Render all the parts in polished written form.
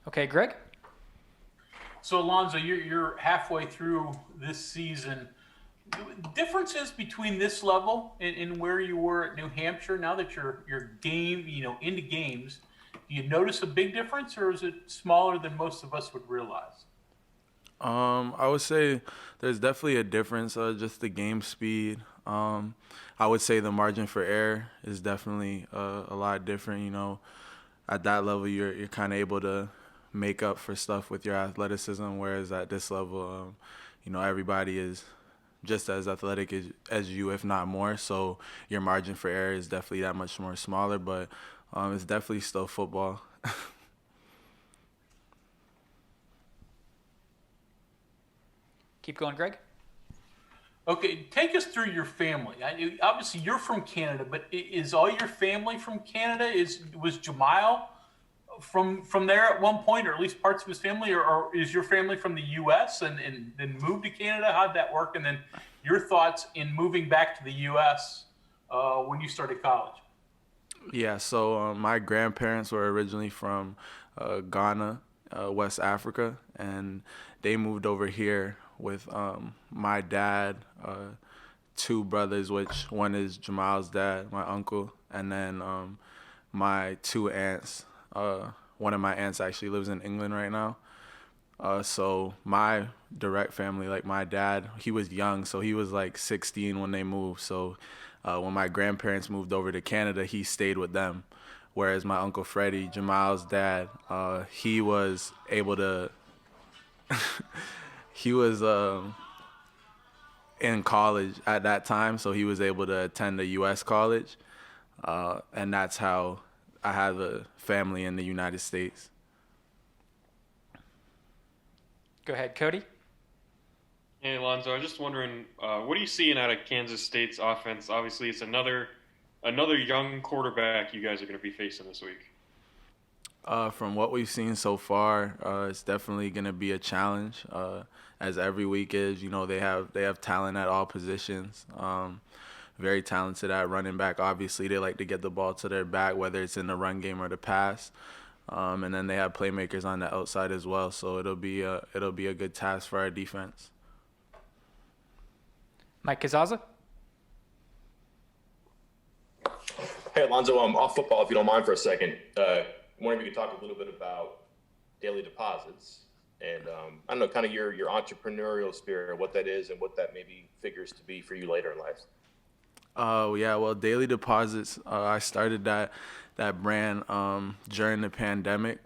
Okay, Greg? So Alonso, you're halfway through this season. Differences between this level and where you were at New Hampshire. Now that you're game, into games, do you notice a big difference, or is it smaller than most of us would realize? I would say there's definitely a difference. Just the game speed. I would say the margin for error is definitely a lot different. At that level, you're kind of able to make up for stuff with your athleticism, whereas at this level, everybody is just as athletic as you, if not more. So your margin for error is definitely that much more smaller, but it's definitely still football. Keep going, Greg. Okay, take us through your family. Obviously, you're from Canada, but is all your family from Canada? Was Jamal from there at one point, or at least parts of his family, or is your family from the U.S. and then moved to Canada? How'd that work? And then your thoughts in moving back to the U.S. When you started college? Yeah, so my grandparents were originally from Ghana, West Africa, and they moved over here with my dad, two brothers, which one is Jamal's dad, my uncle, and then my two aunts. One of my aunts actually lives in England right now. So my direct family, like my dad, he was young, so he was like 16 when they moved. So when my grandparents moved over to Canada, he stayed with them. Whereas my uncle Freddie, Jamal's dad, he was able to, he was in college at that time, so he was able to attend a U.S. college, and that's how I have a family in the United States. Go ahead, Cody. Hey, Alonzo, I was just wondering, what are you seeing out of Kansas State's offense? Obviously, it's another young quarterback you guys are going to be facing this week. From what we've seen so far, it's definitely going to be a challenge, as every week is. They have talent at all positions. Very talented at running back. Obviously, they like to get the ball to their back, whether it's in the run game or the pass. And then they have playmakers on the outside as well. So it'll be a good task for our defense. Mike Kazaza. Hey, Alonzo, off football, if you don't mind for a second. Wondering if you could talk a little bit about daily deposits and, I don't know, kind of your entrepreneurial spirit, what that is and what that maybe figures to be for you later in life. Yeah, well, daily deposits. I started that brand during the pandemic.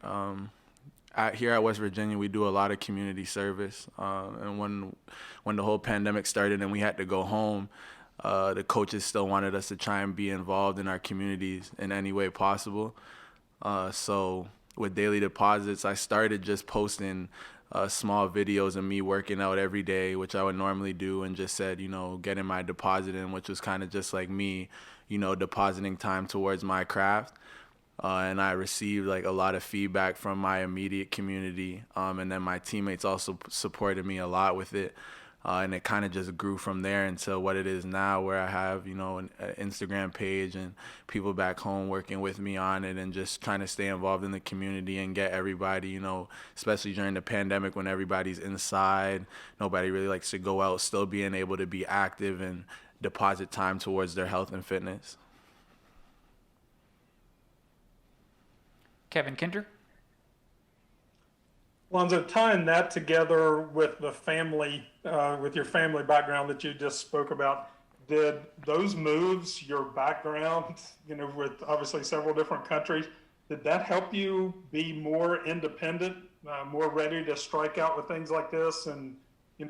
Here at West Virginia, we do a lot of community service. And when the whole pandemic started and we had to go home, the coaches still wanted us to try and be involved in our communities in any way possible. So with daily deposits, I started just posting small videos of me working out every day, which I would normally do, and just said, getting my deposit in, which was kind of just like me, depositing time towards my craft. And I received like a lot of feedback from my immediate community, and then my teammates also supported me a lot with it. And it kind of just grew from there into what it is now, where I have, an Instagram page and people back home working with me on it, and just trying to stay involved in the community and get everybody, especially during the pandemic when everybody's inside, nobody really likes to go out, still being able to be active and deposit time towards their health and fitness. Kevin Kinder. Lonzo, tying that together with the family, with your family background that you just spoke about, did those moves, your background, with obviously several different countries, did that help you be more independent, more ready to strike out with things like this, and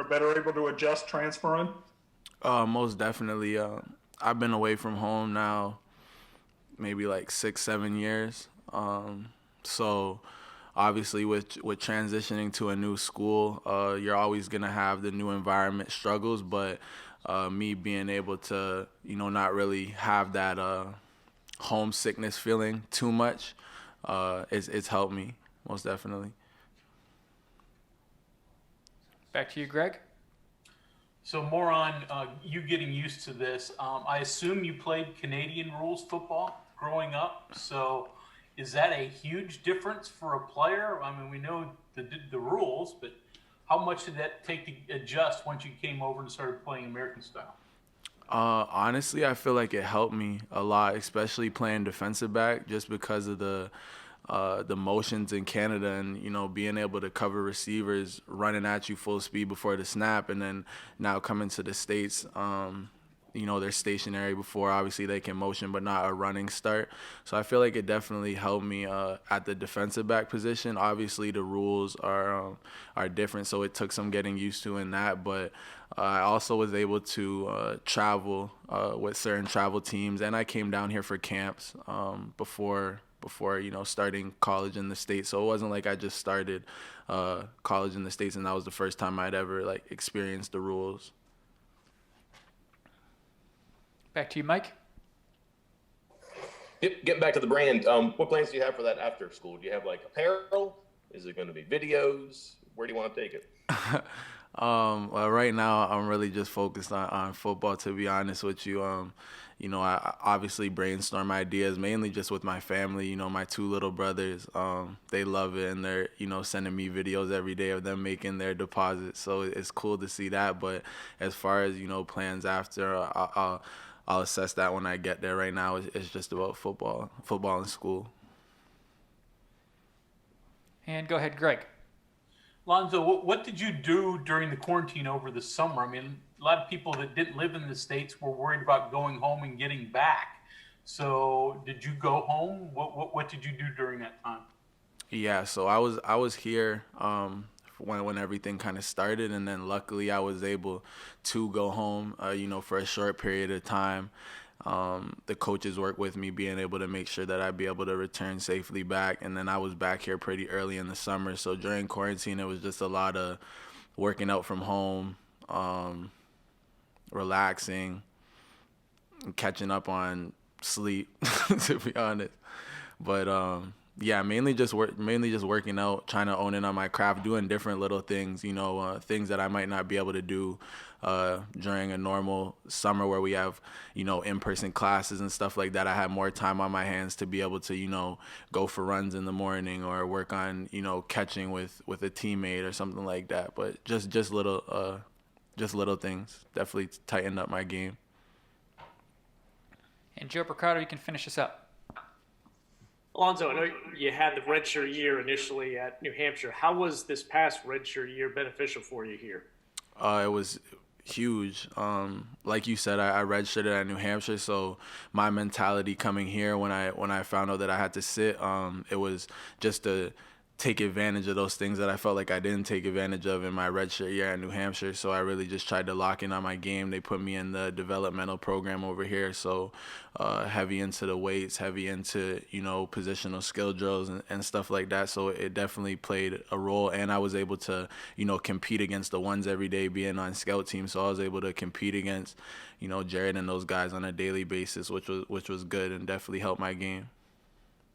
better able to adjust transferring? Most definitely. I've been away from home now, maybe like 6, 7 years. So obviously with transitioning to a new school, you're always going to have the new environment struggles, but me being able to, not really have that homesickness feeling too much, it's helped me, most definitely. Back to you, Greg. So more on you getting used to this. I assume you played Canadian rules football growing up. So Is that a huge difference for a player? I mean, we know the rules, but how much did that take to adjust once you came over and started playing American style? Honestly, I feel like it helped me a lot, especially playing defensive back, just because of the motions in Canada and, you know, being able to cover receivers running at you full speed before the snap, and then now coming to the States, you know, they're stationary before, obviously they can motion, but not a running start. So I feel like it definitely helped me at the defensive back position. Obviously the rules are different, so it took some getting used to in that, but I also was able to travel with certain travel teams, and I came down here for camps before you know, starting college in the States. So it wasn't like I just started college in the States and that was the first time I'd ever like experienced the rules. Back to you, Mike. Yep, getting back to the brand, what plans do you have for that after school? Do you have like apparel? Is it going to be videos? Where do you want to take it? Well, right now I'm really just focused on football, to be honest with you. You know, I obviously brainstorm ideas mainly just with my family. You know, my two little brothers, they love it, and they're, you know, sending me videos every day of them making their deposits. So it's cool to see that. But as far as, you know, plans after, I'll assess that when I get there. Right now, it's just about football and school. And go ahead, Greg. Lonzo, what did you do during the quarantine over the summer? I mean, a lot of people that didn't live in the States were worried about going home and getting back. So did you go home? What did you do during that time? Yeah, so I was here when everything kind of started, and then luckily I was able to go home, you know, for a short period of time. The coaches worked with me, being able to make sure that I'd be able to return safely back, and then I was back here pretty early in the summer. So during quarantine, it was just a lot of working out from home, relaxing, catching up on sleep, to be honest. But yeah, mainly just working out, trying to own in on my craft, doing different little things, you know, things that I might not be able to do during a normal summer where we have, you know, in-person classes and stuff like that. I had more time on my hands to be able to, you know, go for runs in the morning or work on, you know, catching with a teammate or something like that. But just little things definitely tightened up my game. And Joe Mercado, you can finish us up. Alonso, I know you had the Redshirt Year initially at New Hampshire. How was this past Redshirt Year beneficial for you here? It was huge. Like you said, I redshirted at New Hampshire, so my mentality coming here when I found out that I had to sit, it was just to take advantage of those things that I felt like I didn't take advantage of in my redshirt year at New Hampshire. So I really just tried to lock in on my game. They put me in the developmental program over here, so heavy into the weights, heavy into, you know, positional skill drills and stuff like that. So it definitely played a role, and I was able to, you know, compete against the ones every day being on scout team. So I was able to compete against, you know, Jared and those guys on a daily basis, which was good and definitely helped my game.